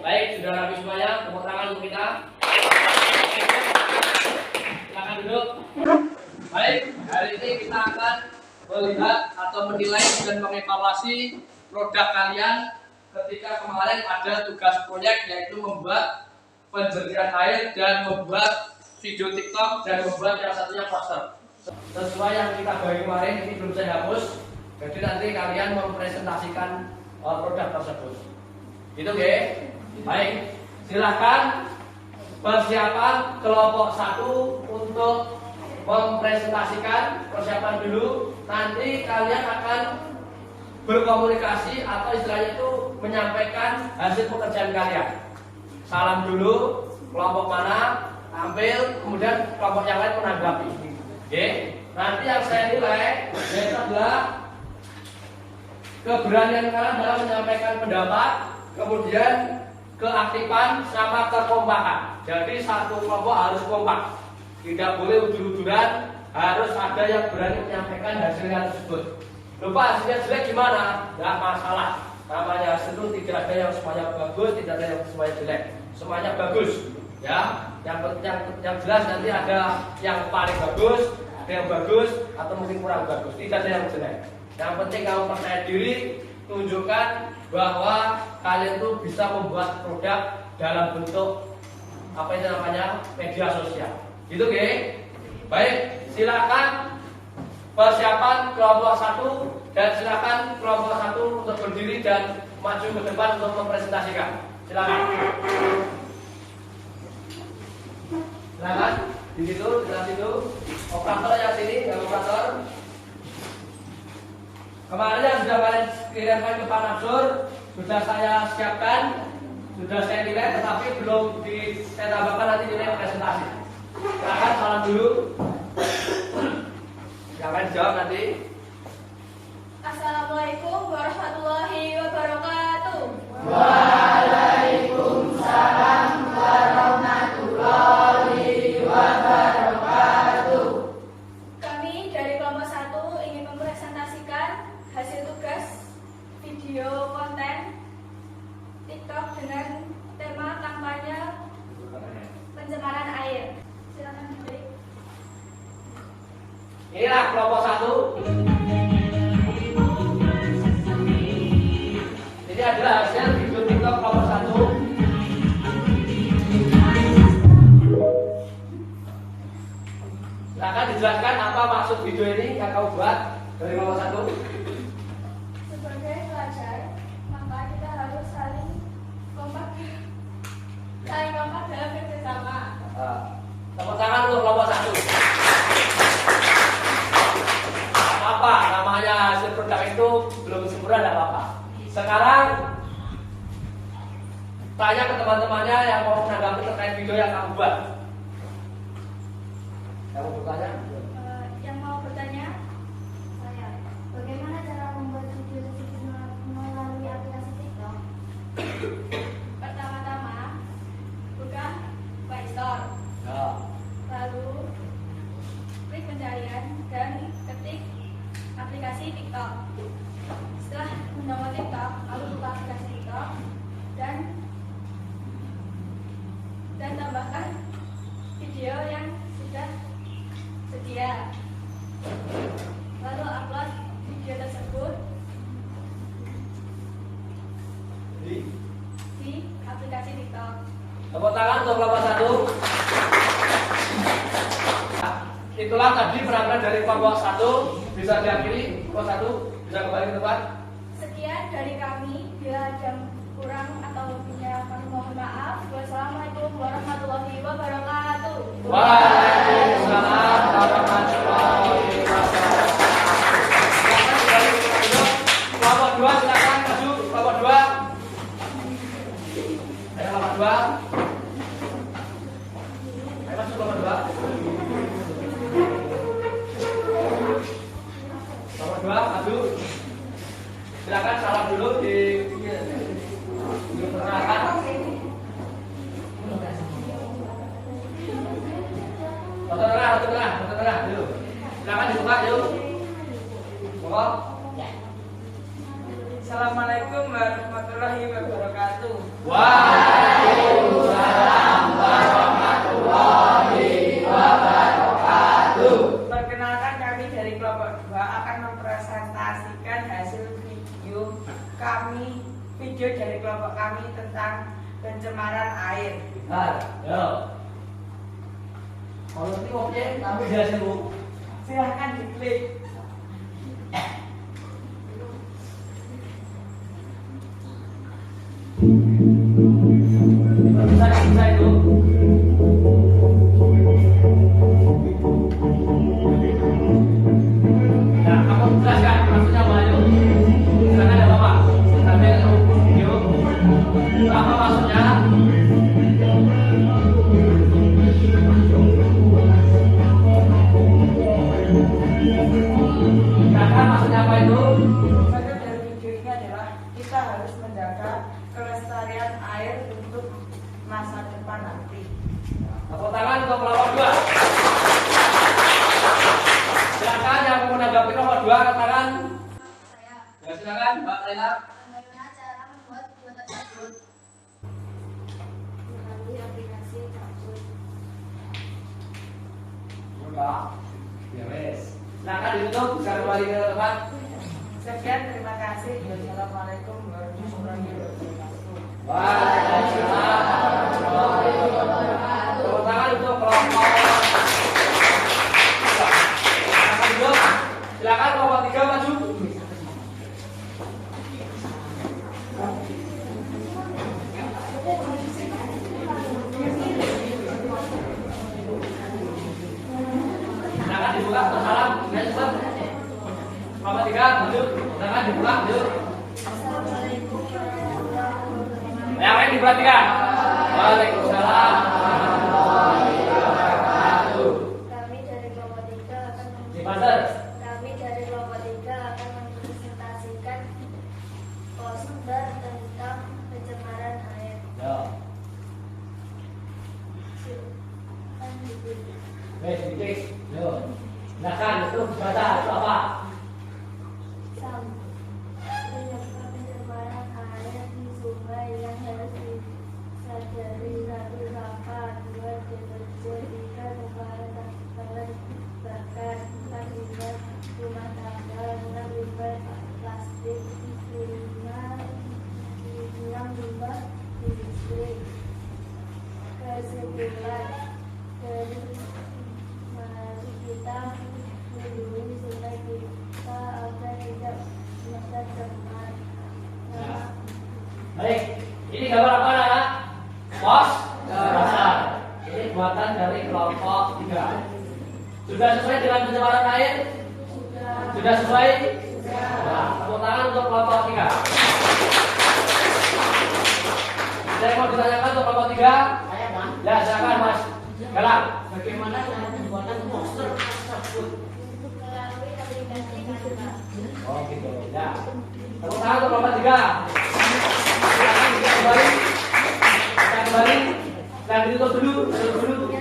Baik, sudah rapi semuanya. Tepuk tangan untuk kita. Silakan duduk. Baik, hari ini kita akan melihat atau menilai dan mengevaluasi produk kalian ketika kemarin ada tugas proyek yaitu membuat penjernihan air dan membuat video TikTok dan membuat yang satunya poster. Sesuai yang kita bagi kemarin ini belum saya hapus. Jadi nanti kalian mempresentasikan produk tersebut. Itu oke? Baik. Silakan persiapan kelompok 1 untuk mempresentasikan. Persiapan dulu. Nanti kalian akan berkomunikasi atau istilahnya itu menyampaikan hasil pekerjaan kalian. Salam dulu, kelompok mana tampil, kemudian kelompok yang lain menanggapi. Oke? Nanti yang saya nilai yaitu adalah keberanian kalian dalam menyampaikan pendapat, kemudian keaktifan sama kekompakan. Jadi satu kelompok harus kompak, tidak boleh udur-uduran, harus ada yang berani menyampaikan hasilnya tersebut. Lupa hasilnya jelek gimana? Tidak masalah. Namanya hasil itu tidak ada yang semuanya bagus, tidak ada yang semuanya jelek. Semuanya bagus, ya. Yang jelas nanti ada yang paling bagus, ada yang bagus, atau mungkin kurang bagus. Tidak ada yang jelek. Yang penting kamu percaya diri, tunjukkan bahwa kalian tuh bisa membuat produk dalam bentuk apa itu namanya media sosial. Gitu, oke? Baik, silakan persiapan kelompok 1 dan silakan kelompok 1 untuk berdiri dan maju ke depan untuk mempresentasikan. Silakan. Silakan di situ, di situ. Operator yang sini, yang operator. Kemarin yang sudah kalian kirimkan ke Pak Nafsur sudah saya siapkan, sudah saya nilai, tetapi belum saya tambahkan nanti nilai presentasi. Silakan salam dulu. Silakan jawab nanti. Assalamualaikum warahmatullahi wabarakatuh. Waalaikumsalam warahmatullahi wabarakatuh. Kami dari kelompok 1 ingin mempresentasikan hasil tugas video konten TikTok dengan tema kampanye pencemaran air. Silakan diberi. Inilah kelompok 1. Ini adalah hasil video TikTok kelompok 1. Silakan dijelaskan apa maksud video ini yang kamu buat dari kelompok 1. Sebagai pelajar, maka kita harus saling kompak dalam kerjasama. Tepuk tangan untuk kelompok 1. Apa namanya hasil produk itu belum sempurna, tidak apa-apa. Sekarang tanya ke teman-temannya yang mau menanggapi terkait video yang kamu buat. Yang mau bertanya? Yang mau bertanya, saya. Bagaimana cara membuat video tersebut melalui aplikasi TikTok? Pertama-tama, buka Play Store. Ya. Lalu klik pencarian dan ketik aplikasi TikTok. Setelah mendownload TikTok, lalu buka aplikasi TikTok dan tambahkan video yang sudah sedia. Lalu upload video tersebut di aplikasi TikTok. Tepuk tangan untuk kelompok 1. Itulah tadi penampilan dari kelompok 1. Bisa diakhiri kelompok 1, bisa kembali ke tempat. Sekian dari kami. Bila ada kurang atau lebihnya kami mohon maaf. Wassalamualaikum warahmatullahi wabarakatuh. Waalaikumsalam warahmatullahi wabarakatuh. Kelompok 2 silakan maju. Kelompok 2. Ayo kelompok 2. Ayo masuk kelompok 2. Kelompok 2 maju. Silakan salam dulu di perkenalkan. Foto tengah dulu. Silakan dibuka yuk. Monggo. Assalamualaikum warahmatullahi wabarakatuh. Waalaikumsalam warahmatullahi wabarakatuh. Perkenalkan, kami dari kelompok 2 akan video dari kelompok kami tentang pencemaran air. Nah, yo. Kalau nanti oke, kami jelasin Bu. Silahkan diklik. Bisa itu. Nah, kamu jelaskan maksudnya apa itu? Silakan ada Bapak. Sambil video. Apa maksudnya? Silakan maksudnya apa itu? Maksud dari video ini adalah kita harus menjaga kelestarian air untuk masa depan nanti. Tepuk tangan untuk kelompok 2. Silakan yang mau menanggapi nomor 2 angkat tangan. Saya Ya silakan Mbak Lena. bagaimana cara membuat buku tersebut? Melalui aplikasi Kahoot. Enggak. Ya wes. Silakan ditutup, bisa kembali ke tempat. Sekian, terima kasih. Wassalamualaikum warahmatullahi wabarakatuh. Waalaikumsalam warahmatullahi wabarakatuh. Tepuk tangan untuk kelompok. Silakan duduk. Silakan kelompok 3 maju. Silakan dibuka untuk salam. Ya cepat. Kelompok 3 maju. Silakan dibuka. Yuk. Assalamualaikum warahmatullahi wabarakatuh. Yang lain diperhatikan. Waalaikumsalam warahmatullahi wabarakatuh. Kami dari kelompok 3 akan Di Banten. Kami dari kelompok 3 akan mempresentasikan poster tentang pencemaran air. Ya. Silakan dipilih. Wes dikit. Yo. Silakan itu baca itu apa? Penyebab pencemaran air di sungai yang harus disadari: 1. Sampah, 2. Deterjen, 3. Pembaharan bahan bakar, 4. Limbah rumah tangga, 6. Limbah plastik, 5. Limbah industri. Kesimpulan dari mari kita melindungi sungai kita agar tidak tercemar. Baik. Ini gambar apa anak? Pos dasar. Ini buatan dari kelompok 3. Sudah sesuai dengan pencemaran air? Sudah sesuai? Nah, tepuk tangan untuk kelompok 3. Saya mau ditanyakan untuk kelompok 3. Ya, silakan Mas. Galang. Bagaimana cara pembuatan poster tersebut? Melalui aplikasi Canva. Oh gitu. Ya. Tepuk tangan untuk kelompok 3. Silakan bisa kembali. Bisa kembali. Dan ditutup dulu. Tutup dulu.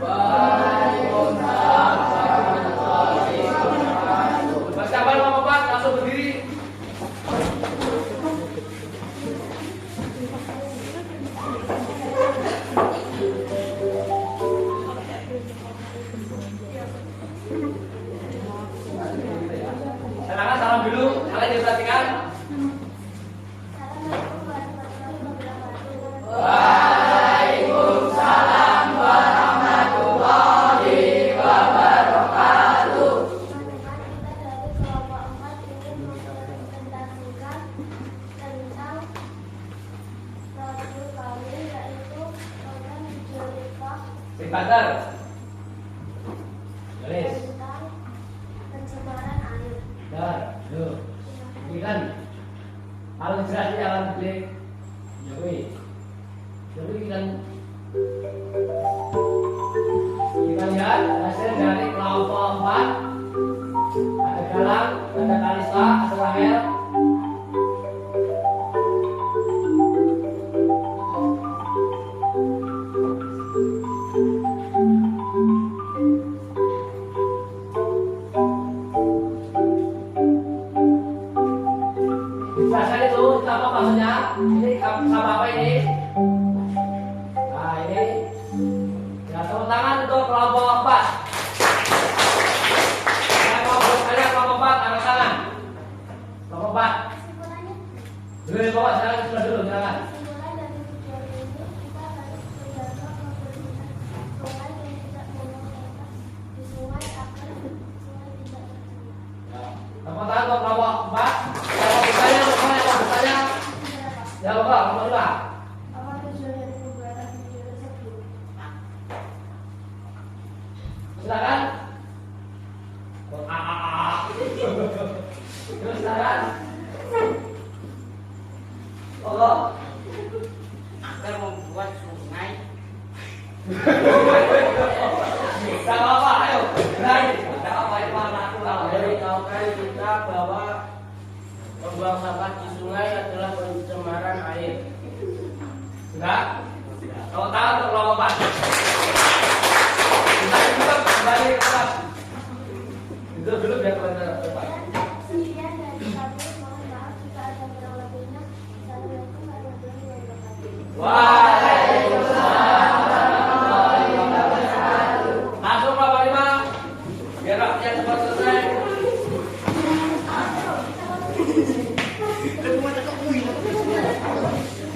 Waalaikumsalam warahmatullahi wabarakatuh. Mas Kapan kelompok 4 langsung berdiri. Silakan salam dulu, kalian diperhatikan. Assalamualaikum warahmatullahi wabarakatuh. Waalaikumsalam warahmatullahi wabarakatuh. Teman-teman, kita dari kelompok 4 ingin mempresentasikan tentang modul kami, yaitu program video lipat Sing Banter. Tulis. tentang pencemaran air. Dar, tuh. Ini kan paling jelas di alam klik. Jokowi. Jokowi kan kita lihat hasil dari kelompok 4. Ada Galang, ada Kalista, ada Rahel. Dijelaskan itu apa maksudnya? Ini sama apa ini? Nah ini ya tepuk tangan untuk kelompok 4. Saya mau bertanya kelompok 4 angkat tangan. Kelompok Dulu bawa silakan sebelah dulu silakan. Mulai dari tujuan ini kita harus menjaga kebersihan sungai dan tidak membuang sampah di sungai agar sungai tidak tercemar. Tepuk tangan untuk kelompok 4. Yang mau bertanya, Ya Bapak, kelompok 2. Apa tujuan dari pembuatan video tersebut? Silakan. Terus silakan. Allah. Agar membuat sungai Enggak apa-apa, ayo. Berani. Enggak apa-apa, itu anakku lah. memberitahukan kita bahwa membuang sampah di sungai adalah pencemaran air. Sudah? Kalau tangan untuk kelompok 4. Kita juga kembali ke kelas. Itu dulu biar kelompok 4. Sekian dari kami, mohon maaf jika ada kurang lebihnya. Assalamualaikum warahmatullahi wabarakatuh. Waalaikumsalam warahmatullahi wabarakatuh. Langsung Bapak 5. Biar waktunya cepat selesai.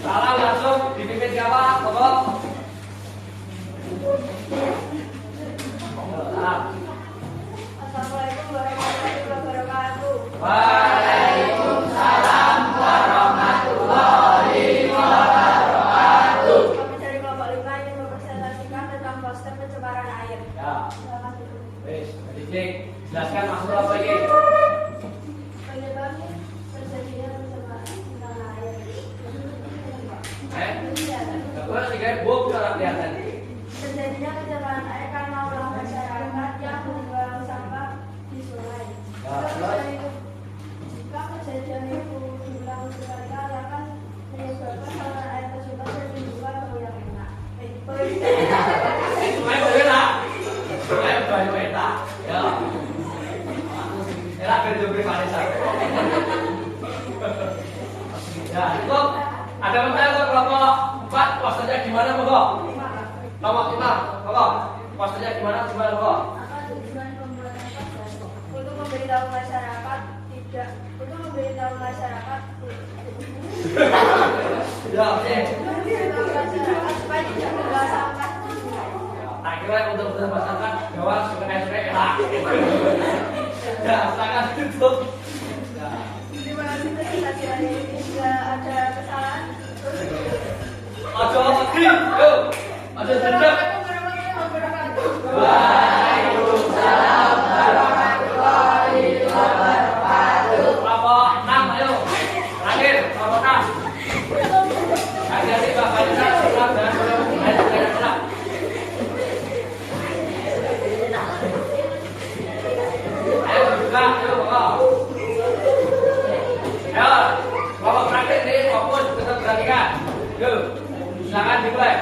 Salam langsung dipimpin siapa? Bapak. Salam. Assalamualaikum warahmatullahi wabarakatuh. Waalaikumsalam warahmatullahi wabarakatuh. Kami dari kelompok 5 ingin mempresentasikan tentang poster pencemaran air. Ya, Selamat dulu. wis, Dik, jelaskan maksud apa ini? Penyebab terjadinya pencemaran air. Kalau tiga buk kalau kelihatan. Terjadinya pencemaran air karena ulah masyarakat yang membuang sampah di sungai. Jika kejadian itu diulang berkali-kali akan menyebabkan saluran air tersumbat dan menimbulkan bau yang enak. Sungai berenak. Sungai berenak. Ya. Enak kerja privasi. Ya, cukup. Ada pertanyaan untuk kelompok 4, posternya gimana, Bapak? Kelompok 5, Bapak. Posternya gimana, Bapak? Apa tujuan pembuatan poster? Untuk memberitahu masyarakat tidak, untuk memberitahu masyarakat Ya, oke. memberitahu masyarakat supaya tidak membuang sampah di sungai. Tak kira untuk masyarakat gawat sungai-sungai enak. Ya, silakan tutup. Ya. Terima kasih presentasi hari ini. Jika ada kesalahan, Ojo mati, yo. Ojo dendam. Waalaikumsalam warahmatullahi wabarakatuh. Kelompok 6, ayo. Terakhir, kelompok 6. Hati-hati Bapak Dina, siap dan siap. Ayo buka, ayo Bapak. Ayo, kelompok terakhir nih, fokus, kita perhatikan. Yo, silakan dimulai.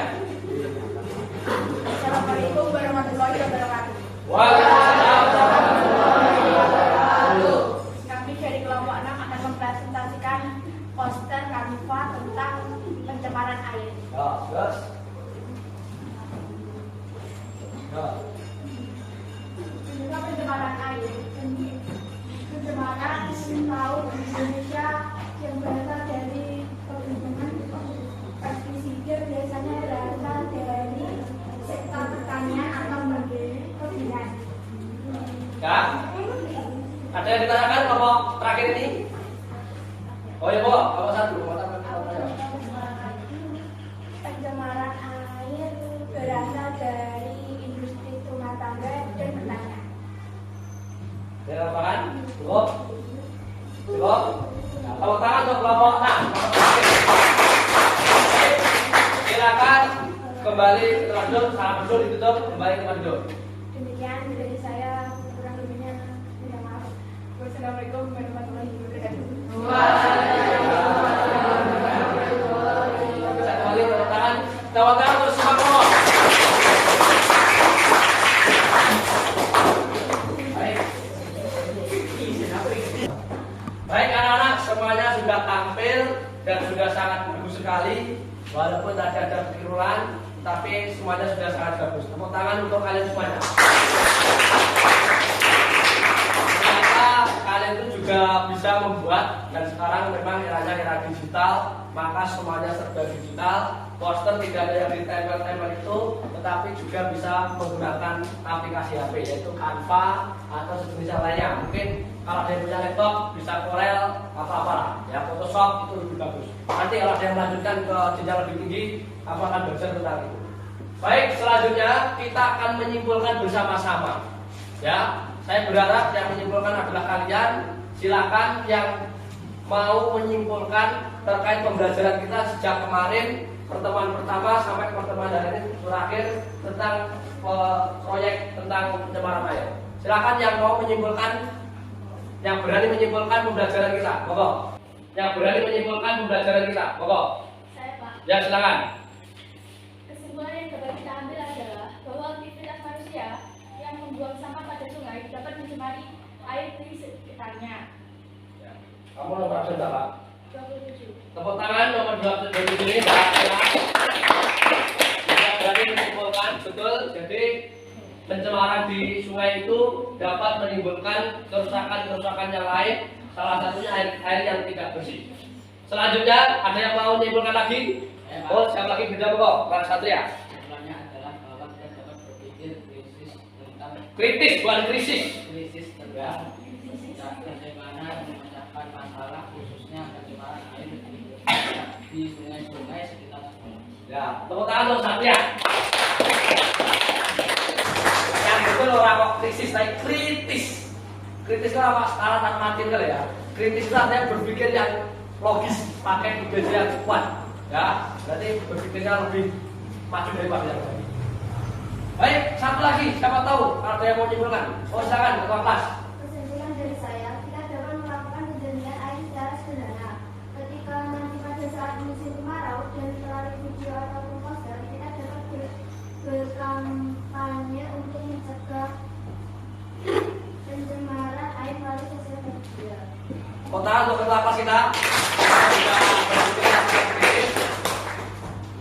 Assalamualaikum warahmatullahi wabarakatuh. Waalaikumsalam warahmatullahi wabarakatuh. Kami dari kelompok 6 akan mempresentasikan poster Canva tentang pencemaran air. Ya, terus. Ya. Tentang pencemaran air. Pencemaran laut Indonesia yang berasal dari penggunaan pestisida biasanya berasal dari sektor pertanian atau perkebunan. Ya. Ada yang ditanyakan kelompok terakhir ini? Oh ya, Bapak, kelompok 1. Pencemaran air berasal dari industri rumah tangga dan pertanian. Ada lapangan? Cukup? Cukup? Tepuk tangan untuk kelompok 6. Silakan kembali ke lanjut, salam dulu ditutup, kembali ke lanjut. Demikian dari saya, kurang lebihnya minta maaf. Wassalamualaikum warahmatullahi wabarakatuh. Bisa kembali tepuk tangan. Tepuk tangan untuk semua kelompok. Baik. Baik anak-anak, semuanya sudah tampil dan sudah sangat bagus sekali. Walaupun tadi ada kekeliruan, tapi semuanya sudah sangat bagus. Tepuk tangan untuk kalian semuanya. Ternyata kalian itu juga bisa membuat, dan sekarang memang eranya era digital, maka semuanya serba digital. Poster tidak ada yang ditempel-tempel itu, tetapi juga bisa menggunakan aplikasi HP, yaitu Canva atau sejenis yang lainnya. Mungkin kalau ada yang punya laptop bisa Corel atau apa, ya Photoshop itu lebih bagus. Nanti kalau ada yang melanjutkan ke jenjang lebih tinggi, aku akan belajar tentang itu. Baik, selanjutnya kita akan menyimpulkan bersama-sama. Ya, saya berharap yang menyimpulkan adalah kalian. Silakan yang mau menyimpulkan terkait pembelajaran kita sejak kemarin, pertemuan pertama sampai pertemuan hari ini terakhir tentang proyek tentang pencemaran air. Silakan yang mau menyimpulkan, yang berani menyimpulkan pembelajaran kita, pokok. Yang berani menyimpulkan pembelajaran kita, pokok. Saya Pak. Ya, silakan. Kesimpulan yang dapat kita ambil adalah bahwa aktivitas manusia yang membuang sampah pada sungai dapat mencemari air di sekitarnya. Ya. Kamu nomor berapa? 27. Tepuk tangan nomor 27 ini Mbak Ella. Kita berani menyimpulkan betul, jadi pencemaran di sungai itu dapat menimbulkan kerusakan-kerusakan yang lain, salah satunya air yang tidak bersih. Selanjutnya ada yang mau menyimpulkan lagi? Oh, siapa lagi? Beda pokok, Pak Satria. Kesimpulannya adalah bahwa kita dapat berpikir Kritis, bukan krisis. tentang bagaimana memecahkan masalah khususnya pencemaran air di sungai-sungai sekitar sekolah. Ya, tepuk tangan untuk Satria. Yang betul orang kok krisis, tapi kritis. Kritis itu apa? Sekarang tak matiin kali ya. Kritis itu artinya berpikir yang logis, pakai ide yang kuat. Ya, berarti berpikirnya lebih maju daripada yang lain. Baik, satu lagi, siapa tahu kalau ada yang mau menyimpulkan? Oh, silakan ketua kelas. Kesimpulan dari saya, kita dapat melakukan penjernihan air secara sederhana. Ketika nanti pada saat musim kemarau dan melalui video ataupun poster, kita dapat berkampanye untuk mencegah pencemaran air melalui sosial media. Kota untuk ketua kelas kita. Sudah berpikir yang kritis.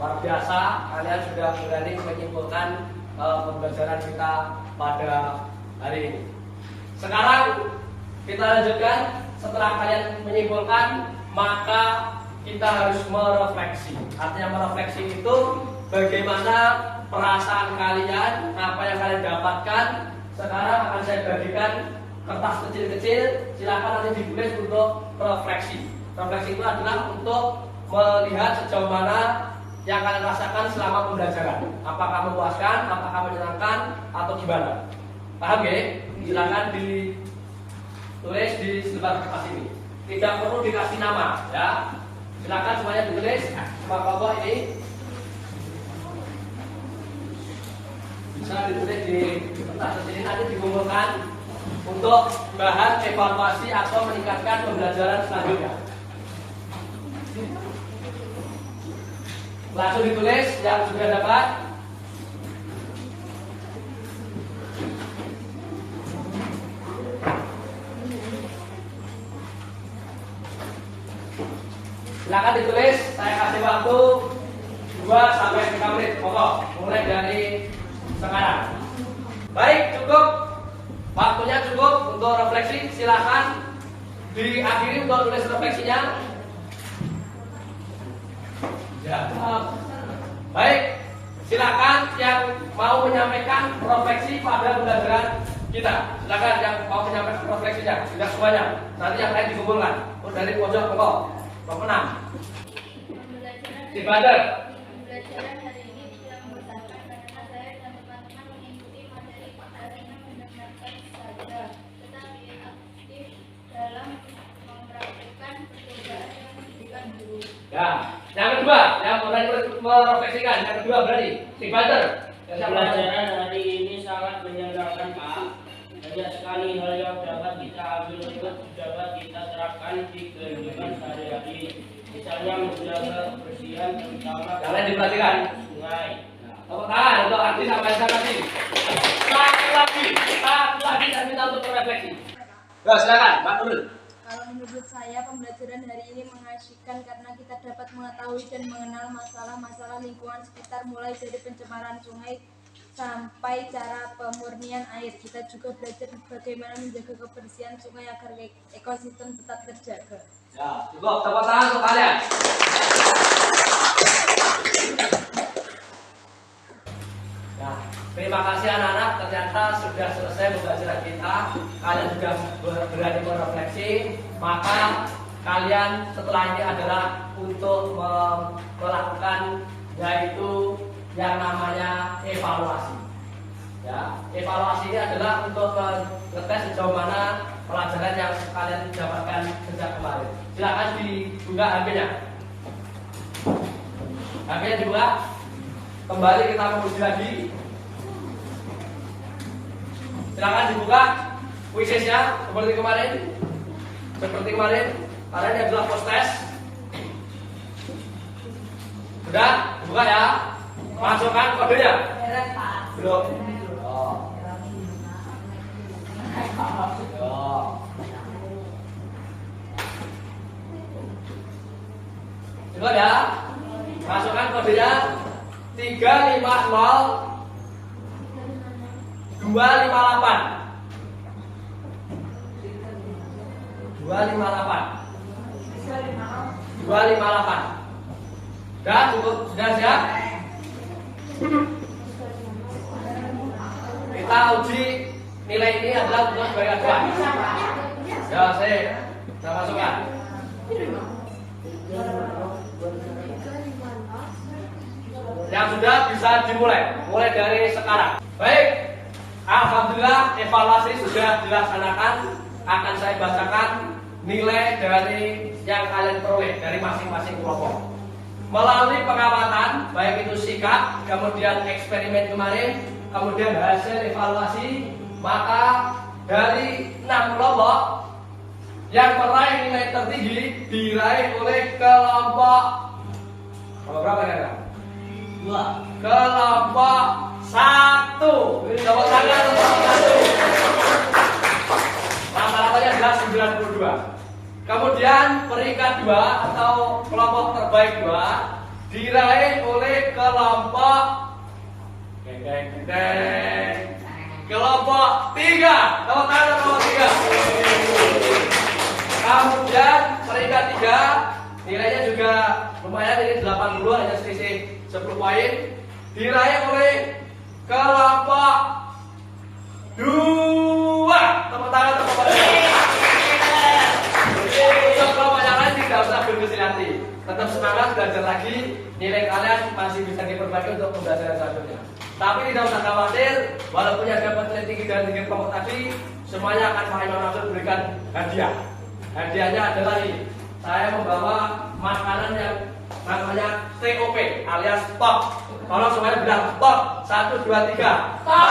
Luar biasa, kalian sudah berani menyimpulkan pembelajaran kita pada hari ini. Sekarang kita lanjutkan. Setelah kalian menyimpulkan, maka kita harus merefleksi. Artinya merefleksi itu bagaimana perasaan kalian, apa yang kalian dapatkan. Sekarang akan saya bagikan kertas kecil-kecil. Silakan nanti ditulis untuk refleksi. Refleksi itu adalah untuk melihat sejauh mana yang kalian rasakan selama pembelajaran. Apakah memuaskan, apakah menyenangkan, atau gimana? Paham ya? Silakan ditulis di selembar kertas ini. Tidak perlu dikasih nama, ya. Silakan semuanya ditulis. Sama kelompok ini bisa ditulis di kertas ini, nanti dikumpulkan untuk bahan evaluasi atau meningkatkan pembelajaran selanjutnya. Langsung ditulis yang sudah dapat. Silakan ditulis, saya kasih waktu 2 sampai 3 menit. Pokok mulai dari sekarang. Baik, cukup. Waktunya cukup untuk refleksi. Silakan diakhiri untuk tulis refleksinya. Ya. Baik, silakan yang mau menyampaikan refleksi pada pembelajaran kita. Silakan yang mau menyampaikan refleksinya. Tidak semuanya. Nanti yang lain dikumpulkan. Dari pojok pokok. Pokok 6. Pembelajaran hari ini tidak membosankan karena saya dan teman-teman mengikuti materi hanya mendengarkan saja, tetapi aktif dalam mempraktikkan pekerjaan yang diberikan guru. Ya, yang kedua, yang berani merefleksikan. Yang kedua berani. Sibater. Pembelajaran hari ini sangat menyenangkan, Pak. Banyak sekali hal yang dapat kita ambil untuk dapat kita terapkan di kehidupan sehari-hari. Misalnya menjaga kebersihan terutama Kalian diperhatikan. sungai. Tepuk tangan untuk Ardi sampai tadi. Satu lagi saya minta untuk merefleksi. Ya, silakan, Pak Nurul. Kalau menurut saya pembelajaran hari ini mengasyikkan karena kita dapat mengetahui dan mengenal masalah-masalah lingkungan sekitar mulai dari pencemaran sungai sampai cara pemurnian air. Kita juga belajar bagaimana menjaga kebersihan sungai agar ekosistem tetap terjaga. Ya, cukup. Tepuk tangan untuk kalian. Nah, terima kasih anak-anak. Ternyata sudah selesai pembelajaran kita. Kalian sudah berani merefleksi. Maka kalian setelah ini adalah untuk melakukan yaitu yang namanya evaluasi. Ya, evaluasi ini adalah untuk mengetes sejauh mana pelajaran yang kalian dapatkan sejak kemarin. Silakan dibuka HP-nya. HP-nya dibuka. Kembali kita menguji lagi. Silakan dibuka kuisnya seperti kemarin. Seperti kemarin, kalian yang adalah post test. Sudah, dibuka ya. Masukkan kodenya. Belum. Coba ya. Masukkan kodenya 350 258 Sudah cukup, sudah siap? Kita uji nilai ini adalah untuk sebagai acuan. Ya, saya masukkan. Yang sudah bisa dimulai, mulai dari sekarang. Baik, alhamdulillah evaluasi sudah dilaksanakan. Akan saya bacakan nilai dari yang kalian peroleh dari masing-masing kelompok. Melalui pengamatan, baik itu sikap, kemudian eksperimen kemarin, kemudian hasil evaluasi, maka dari 6 kelompok yang meraih nilai tertinggi diraih oleh kelompok berapa ya? 2. Kelompok 1. Tepuk tangan untuk 1. Rata-ratanya adalah 92. Kemudian peringkat 2 atau kelompok terbaik 2 diraih oleh kelompok kelompok 3. Tepuk tangan kelompok 3. Kemudian peringkat 3 nilainya juga lumayan, ini 80, hanya selisih 10 poin, diraih oleh kelompok 2. Tepuk tangan kelompok 2. Untuk kelompok yang lain tidak usah berkecil hati, tetap semangat belajar lagi, nilai kalian masih bisa diperbaiki untuk pembelajaran selanjutnya. Tapi tidak usah khawatir, walaupun yang dapat nilai tinggi dari 3 kelompok tadi, semuanya akan Pak Imam Nasir berikan hadiah. Hadiahnya adalah ini, saya membawa makanan yang namanya TOP alias top. Tolong semuanya bilang top. 1, 2, 3 top.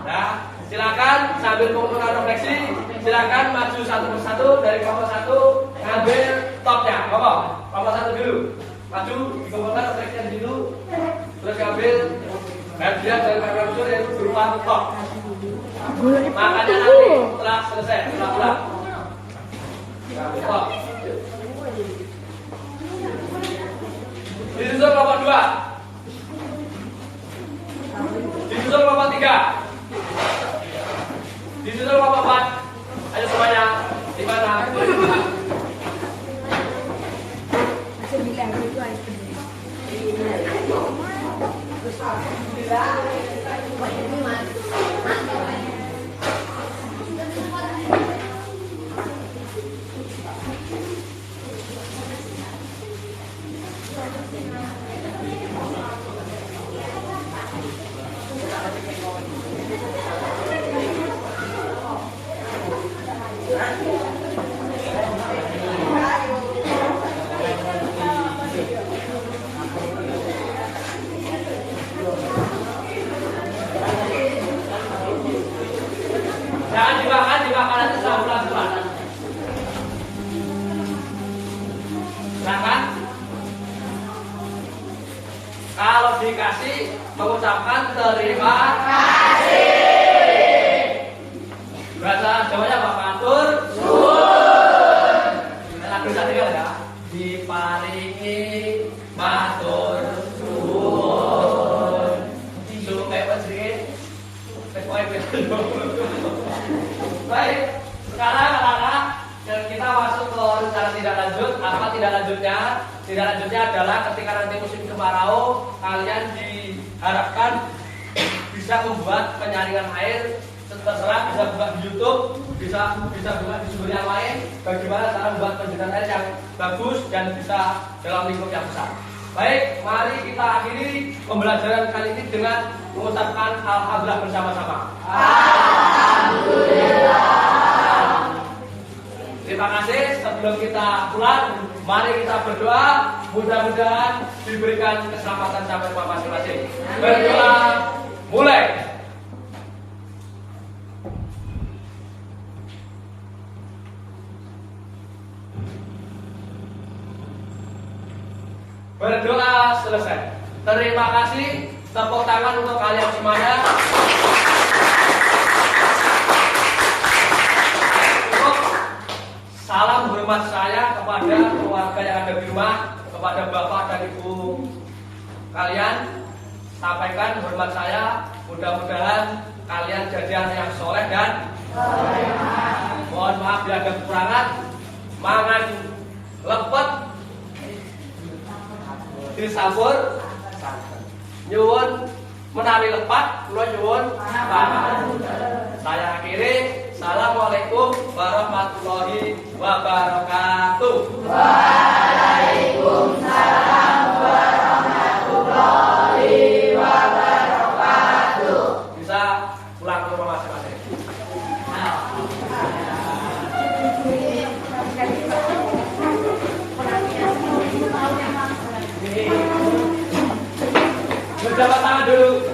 Nah, silakan sambil mengumpulkan refleksi, silakan maju satu persatu dari kelompok 1 ngambil topnya. Kelompok 1 dulu, maju dikumpulkan refleksinya di situ, terus ambil hadiah dari Pak Imam Nasir yaitu berupa top. Makanya nanti setelah selesai, setelah pulang top. Disusul kelompok 2, disusul kelompok 3, disusul kelompok 4. Ayo semuanya, di mana? Jangan dimakan nanti saya pulang. Silakan. Kalau dikasih mengucapkan terima kasih. Bahasa Jawanya apa? Matur suwun. Lagu bisa tinggal ya. Diparingi matur suwun. Supaya tindak lanjutnya adalah ketika nanti musim kemarau, kalian diharapkan bisa membuat penyaringan air. Terserah, bisa buka di YouTube, bisa buka di sumber yang lain. Bagaimana cara membuat penyaringan air yang bagus dan bisa dalam lingkup yang besar. Baik, mari kita akhiri pembelajaran kali ini dengan mengucapkan alhamdulillah bersama-sama. Alhamdulillah. Terima kasih. Sebelum kita pulang, mari kita berdoa. Mudah-mudahan diberikan keselamatan sampai rumah masing-masing. Berdoa, mulai. Berdoa selesai. Terima kasih. Tepuk tangan untuk kalian semuanya. Salam hormat saya kepada keluarga yang ada di rumah, kepada bapak dan ibu kalian. Sampaikan hormat saya. Mudah-mudahan kalian jadi anak yang soleh dan mohon maaf bila ada kekurangan. Mangan lepet disambur nyuwun menawi lepat kula nyuwun saya akhiri. Assalamualaikum warahmatullahi wabarakatuh. Waalaikumsalam warahmatullahi wabarakatuh. Bisa pulang ke rumah masing-masing. Berjabat tangan dulu.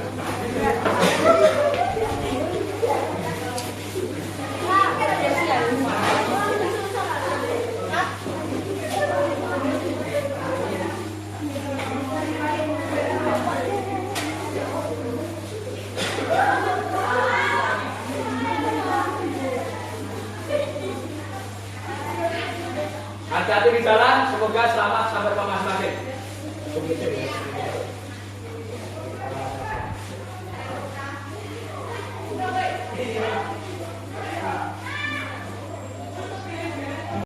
Hati-hati di jalan, semoga selamat sampai rumah masing-masing.